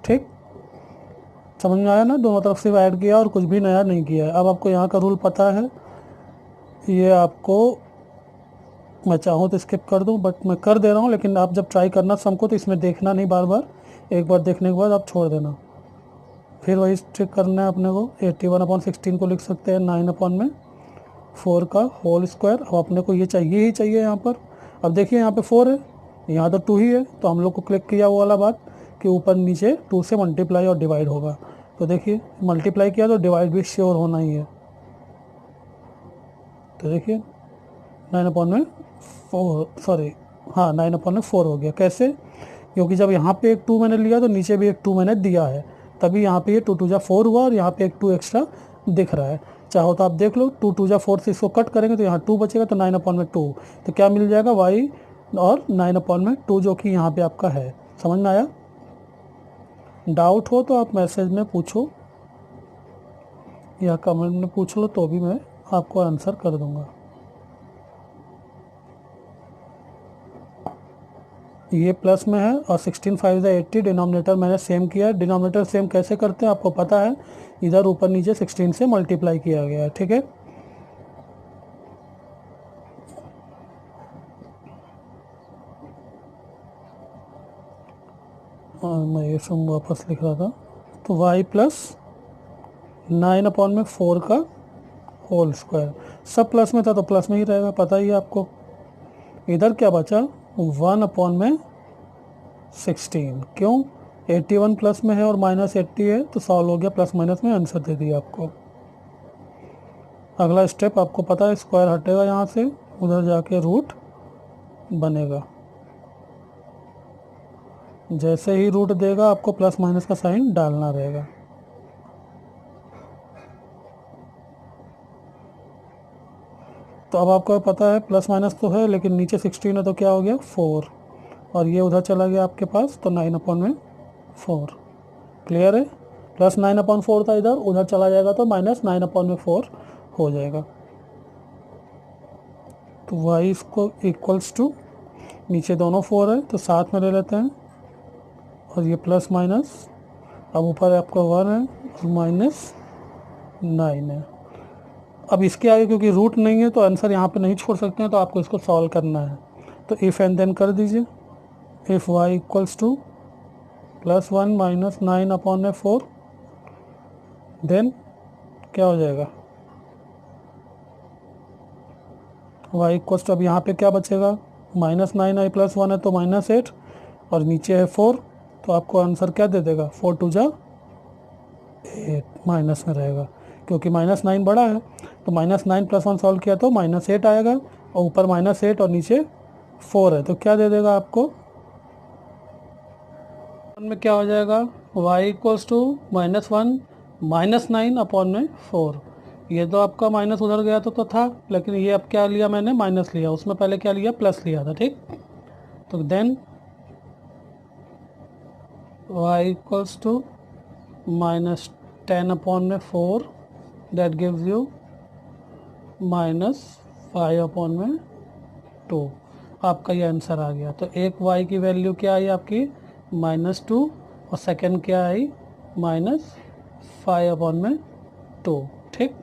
ठीक, समझ में आया ना? दोनों तरफ से ऐड किया और कुछ भी नया नहीं किया है। अब आपको यहाँ का रूल पता है, ये आपको मैं चाहूँ तो स्किप कर दूँ, बट मैं कर दे रहा हूँ, लेकिन आप जब ट्राई करना सम को तो इसमें देखना नहीं बार बार, एक बार देखने के बाद आप छोड़ देना। फिर वही ट्रिक करना है अपने को। 81 अपॉन 16 को लिख सकते हैं 9 अपॉन में 4 का होल स्क्वायर। अब अपने को ये चाहिए ही चाहिए यहाँ पर। अब देखिए यहाँ पे 4 है, यहाँ तो 2 ही है, तो हम लोग को क्लिक किया वो वाला बात कि ऊपर नीचे 2 से मल्टीप्लाई और डिवाइड होगा। तो देखिए मल्टीप्लाई किया तो डिवाइड भी श्योर होना ही है। तो देखिए 9 अपॉन में 9 अपॉन में 4 हो गया। कैसे? क्योंकि जब यहाँ पे एक 2 मैंने लिया तो नीचे भी एक 2 मैंने दिया है, तभी यहाँ पे ये 2 2 जा 4 हुआ और यहाँ पे एक 2 एक्स्ट्रा दिख रहा है। चाहो तो आप देख लो, 2 2 जा 4 से इसको कट करेंगे तो यहाँ 2 बचेगा, तो 9 अपॉन में 2, तो क्या मिल जाएगा y और 9 अपॉन में 2, जो कि यहाँ पे आपका है। समझ में आया? डाउट हो तो आप मैसेज में पूछो या कमेंट में पूछ लो, तो भी मैं आपको आंसर कर दूंगा। ये प्लस में है और 16 5 80, डिनोमिनेटर मैंने सेम किया है। डिनोमिनेटर सेम कैसे करते हैं आपको पता है, इधर ऊपर नीचे 16 से मल्टीप्लाई किया गया है, ठीक है। और मैं ये सब वापस लिख रहा था, तो y प्लस 9 अपॉन में 4 का होल स्क्वायर, सब प्लस में था तो प्लस में ही रहेगा, पता ही है आपको। इधर क्या बचा, 1 अपॉन में 16। क्यों? 81 प्लस में है और -80 है, तो सॉल्व हो गया, प्लस माइनस में आंसर दे दिया आपको। अगला स्टेप आपको पता है, स्क्वायर हटेगा यहाँ से, उधर जाके रूट बनेगा। जैसे ही रूट देगा आपको प्लस माइनस का साइन डालना रहेगा। तो अब आपको पता है प्लस माइनस तो है, लेकिन नीचे 16 है तो क्या हो गया 4, और ये उधर चला गया आपके पास, तो 9 अपॉन में 4। क्लियर है? प्लस 9 अपॉन 4 था इधर, उधर चला जाएगा तो -9 अपॉन में 4 हो जाएगा। तो y इसको इक्वल्स टू, नीचे दोनों 4 है तो साथ में ले लेते हैं, और ये प्लस माइनस, अब ऊपर आपका 1 है और -9 है। अब इसके आगे क्योंकि रूट नहीं है तो आंसर यहाँ पे नहीं छोड़ सकते हैं, तो आपको इसको सॉल्व करना है। तो इफ़ एंड देन कर दीजिए। If y equals to +1 -9 upon में 4, देन क्या हो जाएगा, y इक्वल्स टू, अब यहाँ पे क्या बचेगा, -9 है +1 है तो -8, और नीचे है 4, तो आपको आंसर क्या दे देगा, 4 2 जा 8 माइनस में रहेगा, क्योंकि -9 बड़ा है, तो -9 + 1 सॉल्व किया तो -8 आएगा, और ऊपर -8 और नीचे 4 है, तो क्या दे देगा आपको, में क्या हो जाएगा, y इक्वल्स टू -1 -9 अपॉन में 4। ये तो आपका माइनस उधर गया तो था, लेकिन ये अब क्या लिया मैंने, माइनस लिया, उसमें पहले क्या लिया, प्लस लिया था, ठीक। तो then y equals to -10 upon में 4, दैट गिव्स यू -5 अपॉन में 2। आपका ये आंसर आ गया। तो एक y की वैल्यू क्या आई आपकी -2 और सेकंड क्या आई -5/2। ठीक।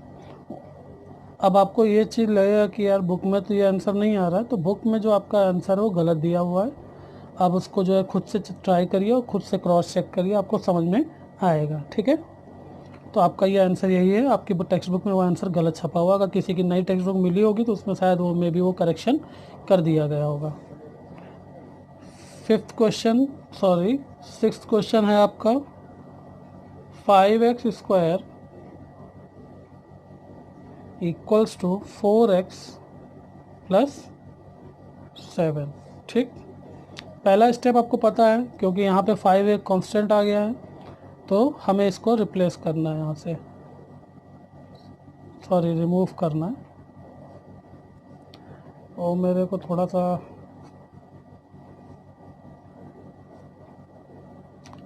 अब आपको ये चीज़ लगेगा कि यार बुक में तो ये आंसर नहीं आ रहा है, तो बुक में जो आपका आंसर है वो गलत दिया हुआ है। आप उसको जो है खुद से ट्राई करिए और खुद से क्रॉस चेक करिए, आपको समझ में आएगा। ठीक है। तो आपका ये आंसर यही है, आपकी टेक्स्ट बुक में वो आंसर गलत छपा हुआ। अगर किसी की नई टेक्स्ट बुक मिली होगी तो उसमें शायद वो मे बी वो करेक्शन कर दिया गया होगा। Fifth question, sorry sixth question है आपका 5x² इक्वल्स टू 4x + 7। ठीक। पहला स्टेप आपको पता है, क्योंकि यहाँ पे 5 एक कांस्टेंट आ गया है, तो हमें इसको रिप्लेस करना है, यहाँ से सॉरी रिमूव करना है। और मेरे को थोड़ा सा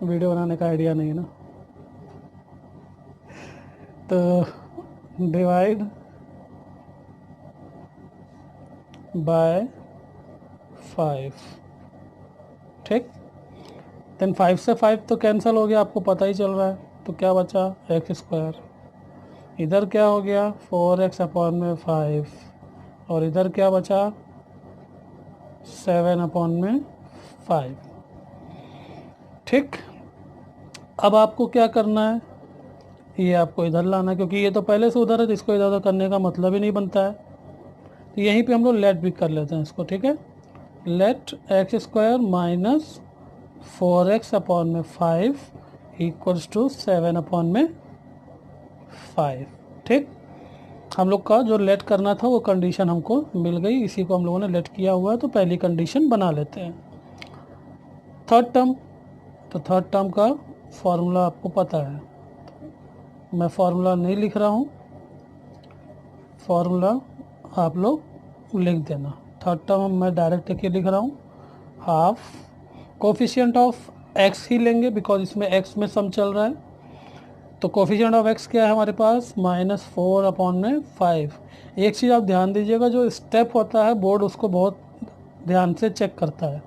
वीडियो बनाने का आइडिया नहीं है ना, तो डिवाइड बाय 5। ठीक। देन 5 से 5 तो कैंसिल हो गया, आपको पता ही चल रहा है। तो क्या बचा x²। इधर क्या हो गया 4x/5 और इधर क्या बचा 7/5। ठीक। अब आपको क्या करना है, ये आपको इधर लाना है, क्योंकि ये तो पहले से उधर है तो इसको इधर उधर करने का मतलब ही नहीं बनता है। तो यहीं पे हम लोग लेट भी कर लेते हैं इसको। ठीक है। Let x² - 4x/5 equals to 7/5। ठीक। हम लोग का जो लेट करना था वो कंडीशन हमको मिल गई, इसी को हम लोगों ने लेट किया हुआ है, तो पहली कंडीशन बना लेते हैं। थर्ड टर्म, तो थर्ड टर्म का फॉर्मूला आपको पता है, मैं फॉर्मूला नहीं लिख रहा हूँ, फॉर्मूला आप लोग लिख देना। थर्ड टर्म मैं डायरेक्ट लिख रहा हूँ, हाफ कोफिशिएंट ऑफ x ही लेंगे बिकॉज इसमें x में सम चल रहा है। तो कोफिशिएंट ऑफ x क्या है हमारे पास -4/5। एक चीज़ आप ध्यान दीजिएगा, जो स्टेप होता है बोर्ड उसको बहुत ध्यान से चेक करता है।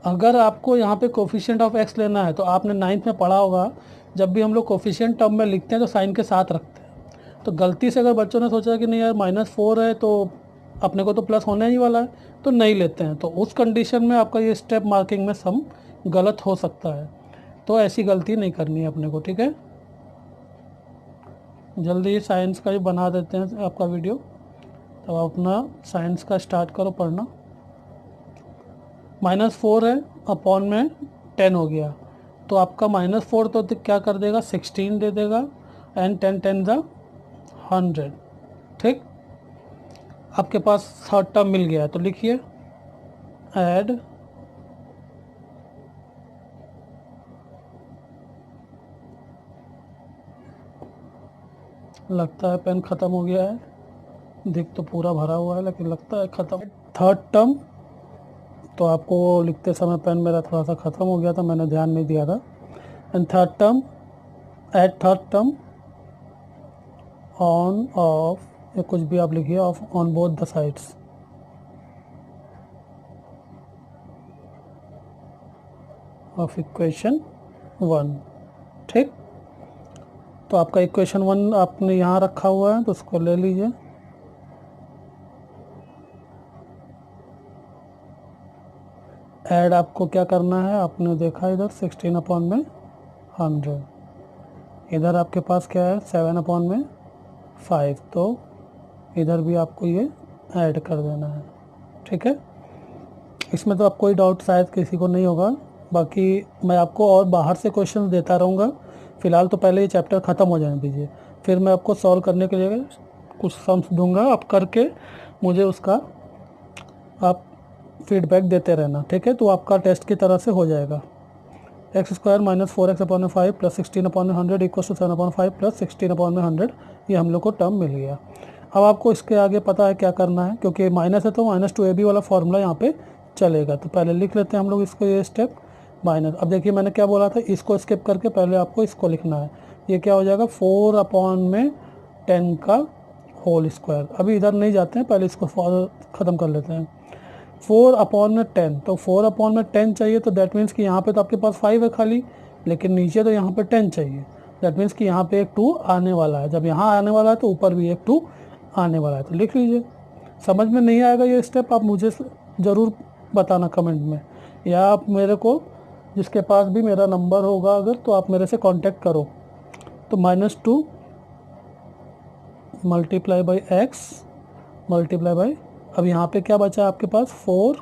अगर आपको यहाँ पे कोफिशिएंट ऑफ x लेना है तो आपने 9th में पढ़ा होगा, जब भी हम लोग कोफिशिएंट टर्म में लिखते हैं तो साइन के साथ रखते हैं। तो गलती से अगर बच्चों ने सोचा कि नहीं यार -4 है तो अपने को तो प्लस होने ही वाला है, तो नहीं लेते हैं, तो उस कंडीशन में आपका ये स्टेप मार्किंग में सम गलत हो सकता है। तो ऐसी गलती नहीं करनी है अपने को। ठीक है। जल्दी साइंस का ही बना देते हैं आपका वीडियो, तो आप अपना साइंस का स्टार्ट करो पढ़ना। -4 है, अपॉन में 10 हो गया, तो आपका -4 तो क्या कर देगा 16 दे देगा, एंड 10 10 द 100। ठीक। आपके पास थर्ड टर्म मिल गया है, तो लिखिए ऐड लगता है पेन ख़त्म हो गया है, दिख तो पूरा भरा हुआ है लेकिन लगता है ख़त्म। थर्ड टर्म, तो आपको लिखते समय पेन मेरा थोड़ा सा ख़त्म हो गया था, मैंने ध्यान नहीं दिया था। And third term, at third term on of, या कुछ भी आप लिखिए, of on both the sides. Of equation 1। ठीक। तो आपका इक्वेशन 1 आपने यहाँ रखा हुआ है, तो उसको ले लीजिए। ऐड आपको क्या करना है, आपने देखा इधर 16/100, इधर आपके पास क्या है 7/5, तो इधर भी आपको ये ऐड कर देना है। ठीक है। इसमें तो आप कोई डाउट शायद किसी को नहीं होगा, बाकी मैं आपको और बाहर से क्वेश्चन देता रहूँगा। फ़िलहाल तो पहले ये चैप्टर ख़त्म हो जाने दीजिए, फिर मैं आपको सॉल्व करने के लिए कुछ सम्स दूंगा, आप करके मुझे उसका आप फीडबैक देते रहना। ठीक है। तो आपका टेस्ट की तरह से हो जाएगा। x² - 4x/5 + 16/100 = 7/5 + 16/100, ये हम लोग को टर्म मिल गया। अब आपको इसके आगे पता है क्या करना है, क्योंकि माइनस है तो -2ab वाला फॉर्मूला यहाँ पे चलेगा। तो पहले लिख लेते हैं हम लोग इसको, ये स्टेप माइनस। अब देखिए मैंने क्या बोला था, इसको स्किप करके पहले आपको इसको लिखना है। ये क्या हो जाएगा 4/10 का होल स्क्वायर। अभी इधर नहीं जाते हैं, पहले इसको ख़त्म कर लेते हैं। 4/10, तो 4/10 चाहिए, तो दैट मीन्स कि यहाँ पे तो आपके पास 5 है खाली, लेकिन नीचे तो यहाँ पे 10 चाहिए। दैट मीन्स कि यहाँ पे एक 2 आने वाला है। जब यहाँ आने वाला है तो ऊपर भी एक 2 आने वाला है, तो लिख लीजिए। समझ में नहीं आएगा ये स्टेप, आप मुझे ज़रूर बताना कमेंट में, या आप मेरे को, जिसके पास भी मेरा नंबर होगा अगर, तो आप मेरे से कांटेक्ट करो। तो -2 multiply by x multiply by, अब यहाँ पे क्या बचा है आपके पास 4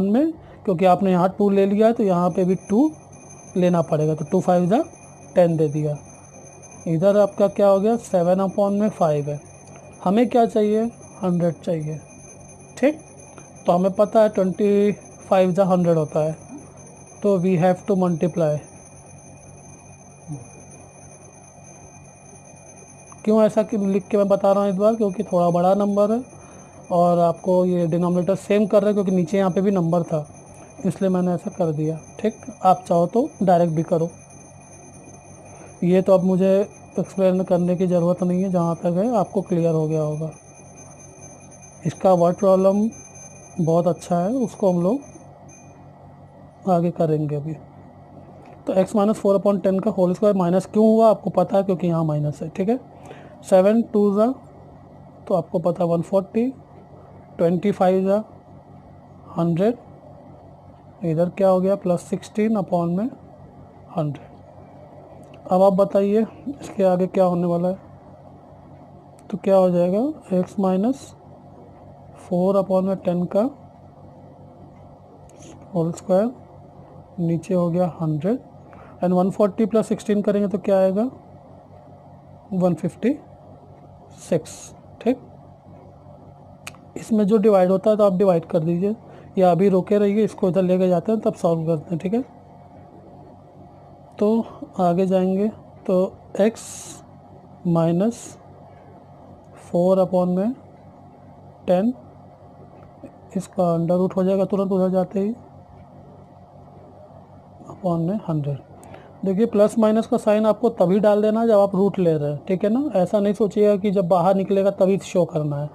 में, क्योंकि आपने यहाँ 2 ले लिया है तो यहाँ पे भी 2 लेना पड़ेगा, तो 2 5 जा 10 दे दिया। इधर आपका क्या हो गया 7/5 है। हमें क्या चाहिए 100 चाहिए, ठीक। तो हमें पता है 25 जा 100 होता है, तो वी हैव टू मल्टीप्लाई। क्यों ऐसा लिख के मैं बता रहा हूँ इस बार, क्योंकि थोड़ा बड़ा नंबर है और आपको ये डिनोमिनेटर सेम कर रहे हैं, क्योंकि नीचे यहाँ पे भी नंबर था, इसलिए मैंने ऐसा कर दिया, ठीक। आप चाहो तो डायरेक्ट भी करो, ये तो अब मुझे एक्सप्लेन करने की ज़रूरत नहीं है, जहाँ तक है आपको क्लियर हो गया होगा। इसका वर्ड प्रॉब्लम बहुत अच्छा है, उसको हम लोग आगे करेंगे अभी। तो x - 4/10 का होल स्क्वायर माइनस क्यों हुआ आपको पता है, क्योंकि यहाँ माइनस है, ठीक है। 7 2 ज़ा, तो आपको पता 140, 25 ज़ा 100, इधर क्या हो गया +16/100। अब आप बताइए इसके आगे क्या होने वाला है, तो क्या हो जाएगा x - 4/10 का होल स्क्वायर, नीचे हो गया 100, एंड 140 + 16 करेंगे तो क्या आएगा 156, ठीक। इसमें जो डिवाइड होता है तो आप डिवाइड कर दीजिए, या अभी रोके रहिए, इसको इधर लेके जाते हैं तब सॉल्व करते हैं, ठीक है। तो आगे जाएंगे, तो x - 4/10, इसका अंडर रूट हो जाएगा तुरंत उधर जाते ही, अपॉन में 100। देखिए प्लस माइनस का साइन आपको तभी डाल देना जब आप रूट ले रहे हैं, ठीक है ना। ऐसा नहीं सोचिएगा कि जब बाहर निकलेगा तभी शो करना है,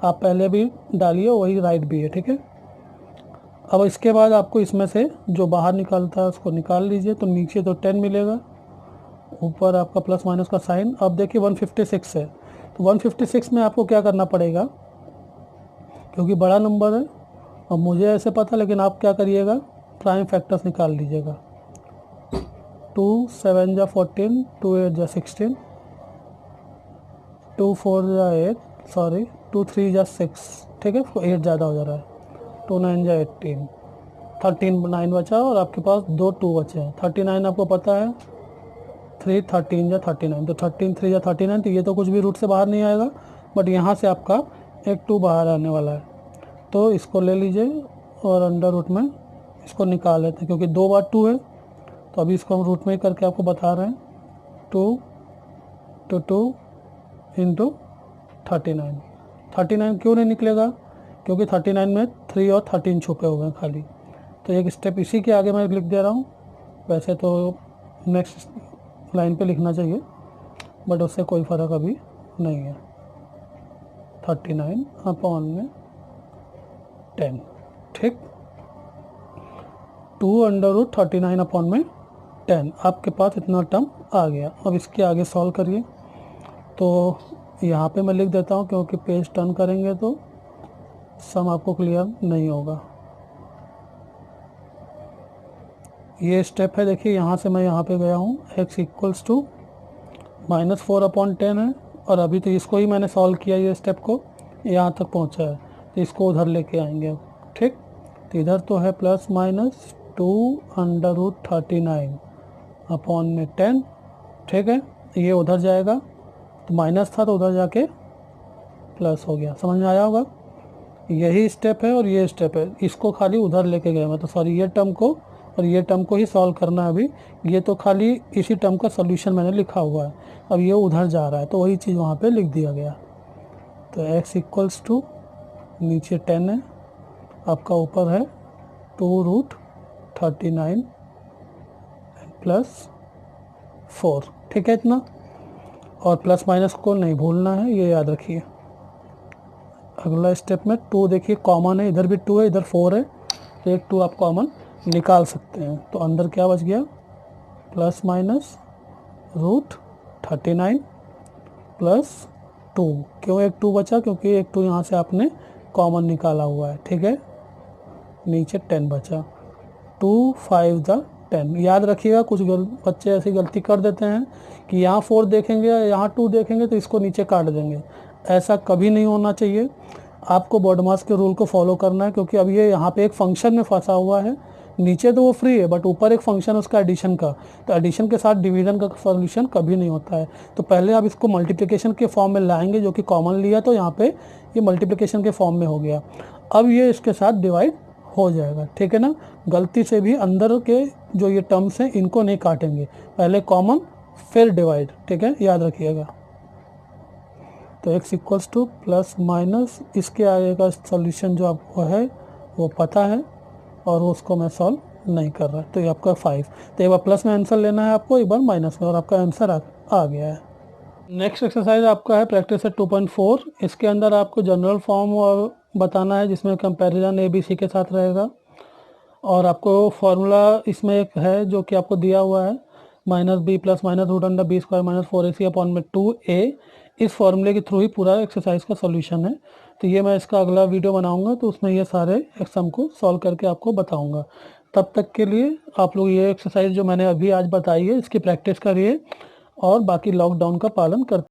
आप पहले भी डालिए, वही राइट भी है, ठीक है। अब इसके बाद आपको इसमें से जो बाहर निकलता है उसको निकाल लीजिए, तो नीचे तो 10 मिलेगा, ऊपर आपका प्लस माइनस का साइन। अब देखिए 156 है, तो 156 में आपको क्या करना पड़ेगा, क्योंकि बड़ा नंबर है, अब मुझे ऐसे पता, लेकिन आप क्या करिएगा प्राइम फैक्टर्स निकाल लीजिएगा। 2 7 जा 14, 2 8 जा 16, 2 4 जा 8, सॉरी 2 3 जा 6, ठीक है, 8 ज़्यादा हो जा रहा है, 2 9 जा 18, 13 9 बचा, और आपके पास 2 2 बचे हैं। 39 आपको पता है, 3 13 जा 39, तो 13 3 जा 39, तो ये तो कुछ भी रूट से बाहर नहीं आएगा, बट यहाँ से आपका एक 2 बाहर आने वाला है, तो इसको ले लीजिए और अंडर रूट में इसको निकाल लेते हैं, क्योंकि 2 बार 2 है, तो अभी इसको हम रूट में ही करके आपको बता रहे हैं। 2 तो 2 इंटू 39, 39 क्यों नहीं निकलेगा, क्योंकि 39 में 3 और 13 छुपे हुए हैं खाली, तो एक स्टेप इसी के आगे मैं लिख दे रहा हूँ। वैसे तो नेक्स्ट लाइन पे लिखना चाहिए, बट उससे कोई फ़र्क अभी नहीं है। 39/10, ठीक। 2√39/10, आपके पास इतना टर्म आ गया। अब इसके आगे सॉल्व करिए, तो यहाँ पे मैं लिख देता हूँ, क्योंकि पेज टर्न करेंगे तो सम आपको क्लियर नहीं होगा। ये स्टेप है, देखिए यहाँ से मैं यहाँ पे गया हूँ, x = -4/10 है, और अभी तो इसको ही मैंने सॉल्व किया, ये स्टेप को यहाँ तक पहुँचा है, तो इसको उधर लेके आएंगे, ठीक। तो इधर तो है +-2√39/10, ठीक है। ये उधर जाएगा, तो माइनस था तो उधर जाके प्लस हो गया, समझ में आया होगा। यही स्टेप है और ये स्टेप है, इसको खाली उधर लेके गए मैं, तो सॉरी ये टर्म को और ये टर्म को ही सॉल्व करना है अभी। ये तो खाली इसी टर्म का सॉल्यूशन मैंने लिखा हुआ है, अब ये उधर जा रहा है, तो वही चीज़ वहाँ पे लिख दिया गया। तो x = नीचे 10 है, आपका ऊपर है 2√39 + 4, ठीक है इतना। और प्लस माइनस को नहीं भूलना है, ये याद रखिए। अगला स्टेप में 2 देखिए कॉमन है, इधर भी 2 है, इधर 4 है, तो एक 2 आप कॉमन निकाल सकते हैं। तो अंदर क्या बच गया, प्लस माइनस √39 प्लस 2। क्यों एक 2 बचा, क्योंकि एक 2 यहाँ से आपने कॉमन निकाला हुआ है, ठीक है। नीचे 10 बचा, 2 5 10। याद रखिएगा कुछ बच्चे ऐसी गलती कर देते हैं कि यहाँ 4 देखेंगे, यहाँ 2 देखेंगे तो इसको नीचे काट देंगे। ऐसा कभी नहीं होना चाहिए। आपको बॉडमास के रूल को फॉलो करना है, क्योंकि अब ये यहाँ पे एक फंक्शन में फंसा हुआ है। नीचे तो वो फ्री है, बट ऊपर एक फंक्शन उसका एडिशन का, तो एडिशन के साथ डिवीजन का सॉल्यूशन कभी नहीं होता है। तो पहले आप इसको मल्टीप्लिकेशन के फॉर्म में लाएंगे, जो कि कॉमन लिया, तो यहाँ पे ये मल्टीप्लिकेशन के फॉर्म में हो गया। अब ये इसके साथ डिवाइड हो जाएगा, ठीक है ना। गलती से भी अंदर के जो ये टर्म्स हैं इनको नहीं काटेंगे, पहले कॉमन फिर डिवाइड, ठीक है, याद रखिएगा। तो x equals two plus minus, इसके आगे का सॉल्यूशन जो आपको है वो पता है और उसको मैं सॉल्व नहीं कर रहा। तो ये आपका 5, तो एक बार प्लस में आंसर लेना है आपको, एक बार माइनस में, और आपका आंसर आ गया है। नेक्स्ट एक्सरसाइज आपका है प्रैक्टिस सेट 2.4। इसके अंदर आपको जनरल फॉर्म और बताना है, जिसमें कंपैरिजन ए बी सी के साथ रहेगा। और आपको फॉर्मूला इसमें एक है जो कि आपको दिया हुआ है, -b plus minus √b² -4ac/2a। इस फॉर्मूले के थ्रू ही पूरा एक्सरसाइज का सॉल्यूशन है। तो ये मैं इसका अगला वीडियो बनाऊंगा, तो उसमें ये सारे सम को सॉल्व करके आपको बताऊंगा। तब तक के लिए आप लोग ये एक्सरसाइज जो मैंने अभी आज बताई है इसकी प्रैक्टिस करिए और बाकी लॉकडाउन का पालन करते